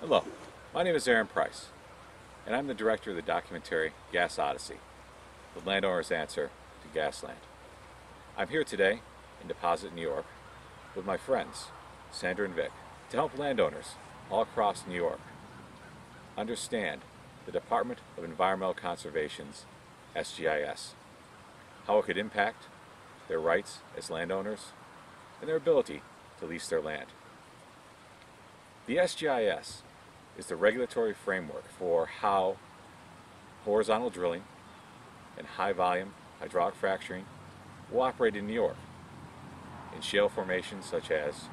Hello, my name is Aaron Price, and I'm the director of the documentary Gas Odyssey, the landowner's answer to Gasland. I'm here today in Deposit, New York, with my friends, Sandra and Vic, to help landowners all across New York understand the Department of Environmental Conservation's SGEIS, how it could impact their rights as landowners and their ability to lease their land. The SGEIS is the regulatory framework for how horizontal drilling and high-volume hydraulic fracturing will operate in New York in shale formations such as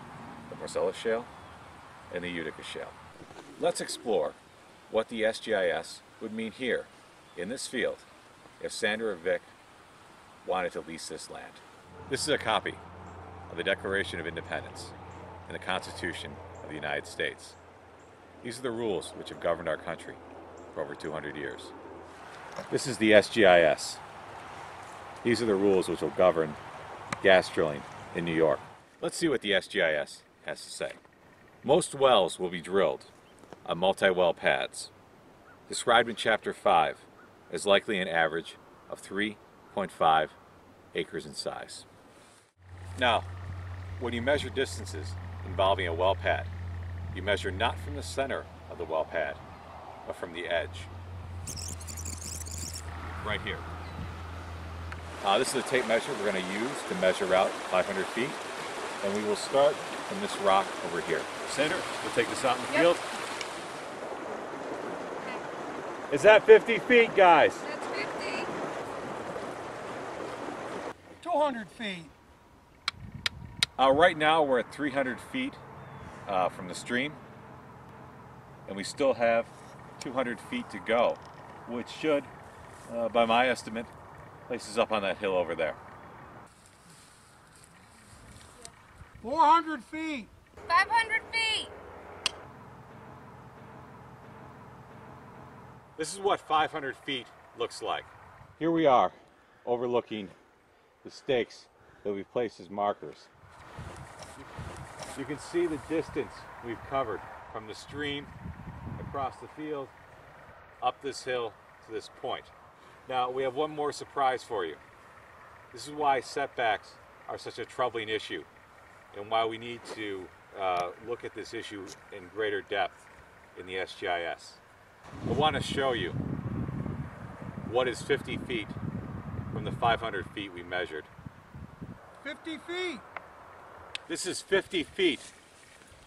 the Marcellus Shale and the Utica Shale. Let's explore what the SGEIS would mean here in this field if Sandra or Vic wanted to lease this land. This is a copy of the Declaration of Independence and the Constitution of the United States. These are the rules which have governed our country for over 200 years. This is the SGEIS. These are the rules which will govern gas drilling in New York. Let's see what the SGEIS has to say. Most wells will be drilled on multi-well pads, described in Chapter 5 as likely an average of 3.5 acres in size. Now, when you measure distances involving a well pad, you measure not from the center of the well pad, but from the edge. Right here. This is a tape measure we're going to use to measure out 500 feet, and we will start from this rock over here. Sandra, we'll take this out in the field. Okay. Is that 50 feet, guys? That's 50. 200 feet. Right now we're at 300 feet from the stream, and we still have 200 feet to go, which should, by my estimate, place us up on that hill over there. 400 feet. 500 feet. This is what 500 feet looks like. Here we are, overlooking the stakes that we've placed as markers. You can see the distance we've covered from the stream, across the field, up this hill to this point. Now, we have one more surprise for you. This is why setbacks are such a troubling issue, and why we need to look at this issue in greater depth in the SGEIS. I want to show you what is 50 feet from the 500 feet we measured. 50 feet. This is 50 feet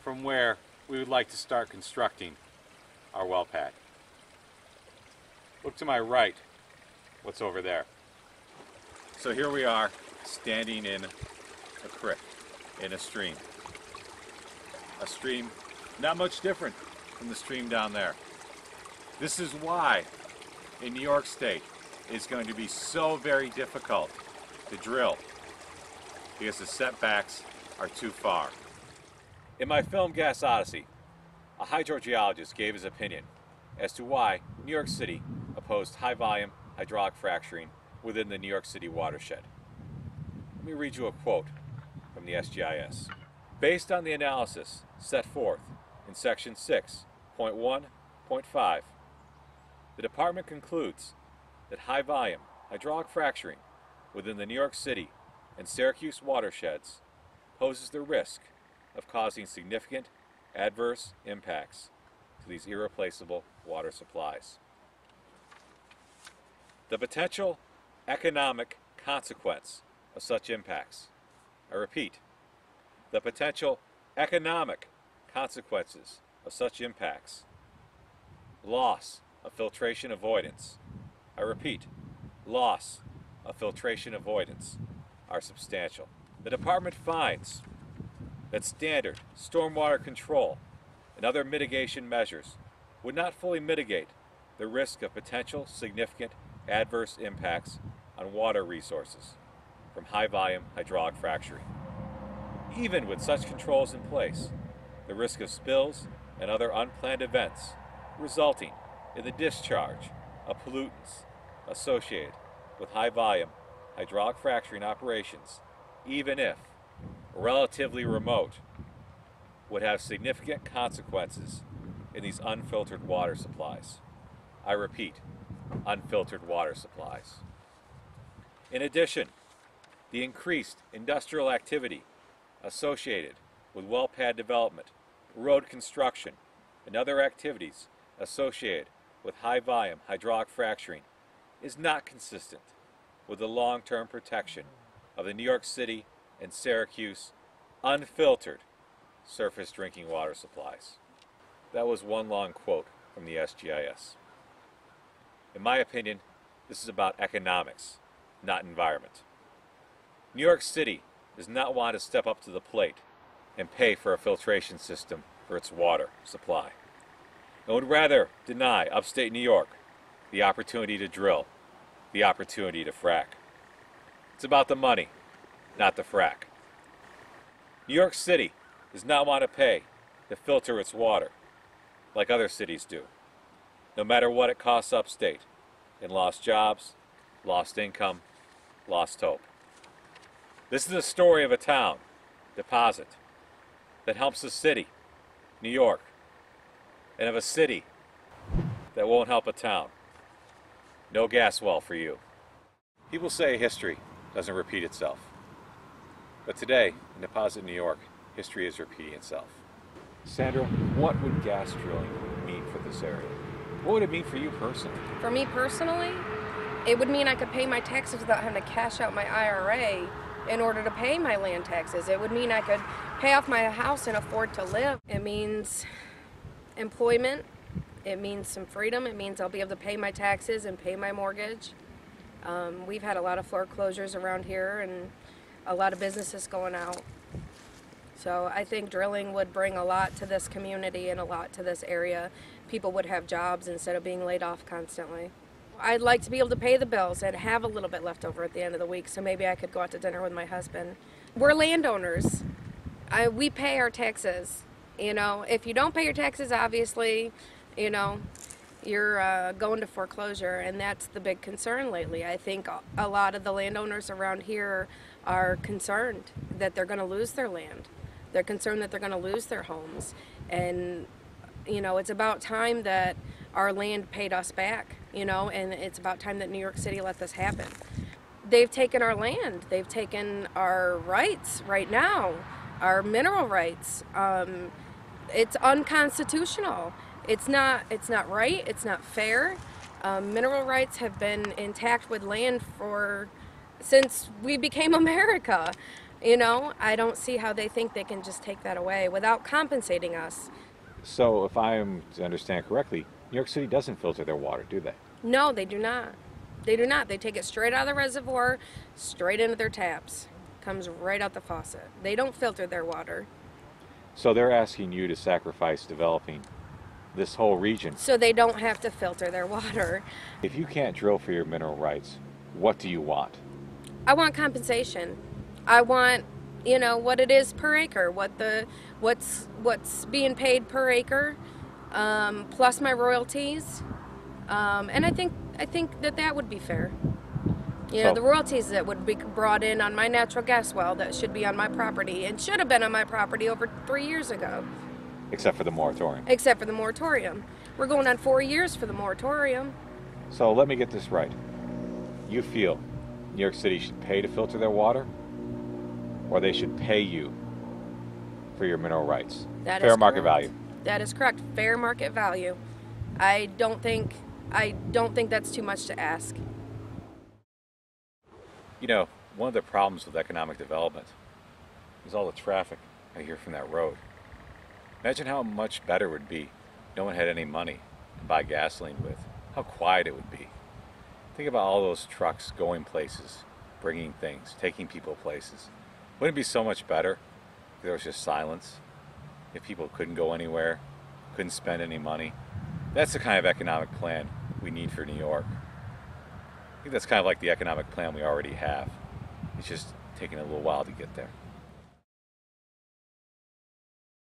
from where we would like to start constructing our well pad. Look to my right, what's over there. So here we are, standing in a creek, in a stream. A stream not much different from the stream down there. This is why in New York State it's going to be so very difficult to drill, because the setbacks are too far. In my film Gas Odyssey, a hydrogeologist gave his opinion as to why New York City opposed high-volume hydraulic fracturing within the New York City watershed. Let me read you a quote from the SGEIS. Based on the analysis set forth in Section 6.1.5, the Department concludes that high-volume hydraulic fracturing within the New York City and Syracuse watersheds poses the risk of causing significant adverse impacts to these irreplaceable water supplies. The potential economic consequence of such impacts, I repeat, the potential economic consequences of such impacts, loss of filtration avoidance, I repeat, loss of filtration avoidance, are substantial. The Department finds that standard stormwater control and other mitigation measures would not fully mitigate the risk of potential significant adverse impacts on water resources from high-volume hydraulic fracturing. Even with such controls in place, the risk of spills and other unplanned events resulting in the discharge of pollutants associated with high-volume hydraulic fracturing operations, even if relatively remote, would have significant consequences in these unfiltered water supplies. I repeat, unfiltered water supplies. In addition, the increased industrial activity associated with well pad development, road construction, and other activities associated with high volume hydraulic fracturing is not consistent with the long-term protection of the New York City and Syracuse unfiltered surface drinking water supplies. That was one long quote from the SGEIS. In my opinion, this is about economics, not environment. New York City does not want to step up to the plate and pay for a filtration system for its water supply. It would rather deny upstate New York the opportunity to drill, the opportunity to frack. It's about the money, not the frack. New York City does not want to pay to filter its water like other cities do, no matter what it costs upstate in lost jobs, lost income, lost hope. This is the story of a town, Deposit, that helps a city, New York, and of a city that won't help a town. No gas well for you. People say history doesn't repeat itself. But today, in Deposit, New York, history is repeating itself. Sandra, what would gas drilling mean for this area? What would it mean for you personally? For me personally, it would mean I could pay my taxes without having to cash out my IRA in order to pay my land taxes. It would mean I could pay off my house and afford to live. It means employment. It means some freedom. It means I'll be able to pay my taxes and pay my mortgage. We've had a lot of foreclosures around here and a lot of businesses going out. So I think drilling would bring a lot to this community and a lot to this area. People would have jobs instead of being laid off constantly. I'd like to be able to pay the bills and have a little bit left over at the end of the week, so maybe I could go out to dinner with my husband. We're landowners. We pay our taxes. You know, if you don't pay your taxes, obviously, you know, you're going to foreclosure, and that's the big concern lately. I think a lot of the landowners around here are concerned that they're going to lose their land. They're concerned that they're going to lose their homes. And, you know, it's about time that our land paid us back, you know, and it's about time that New York City let this happen. They've taken our land. They've taken our rights right now, our mineral rights. It's unconstitutional. It's not right. It's not fair. Mineral rights have been intact with land since we became America. You know, I don't see how they think they can just take that away without compensating us. So if I'm to understand correctly, New York City doesn't filter their water, do they? No, they do not. They do not. They take it straight out of the reservoir, straight into their taps. Comes right out the faucet. They don't filter their water. So they're asking you to sacrifice developing this whole region. So they don't have to filter their water. If you can't drill for your mineral rights, what do you want? I want compensation. I want, you know, what it is per acre, what's being paid per acre, plus my royalties, and I think that would be fair. You know, the royalties that would be brought in on my natural gas well that should be on my property and should have been on my property over 3 years ago. Except for the moratorium. Except for the moratorium. We're going on 4 years for the moratorium. So let me get this right. You feel New York City should pay to filter their water? Or they should pay you for your mineral rights? That Fair is market correct. value. That is correct. Fair market value. I don't think that's too much to ask. You know, one of the problems with economic development is all the traffic I hear from that road. Imagine how much better it would be if no one had any money to buy gasoline with. How quiet it would be. Think about all those trucks going places, bringing things, taking people places. Wouldn't it be so much better if there was just silence? If people couldn't go anywhere, couldn't spend any money? That's the kind of economic plan we need for New York. I think that's kind of like the economic plan we already have. It's just taking a little while to get there.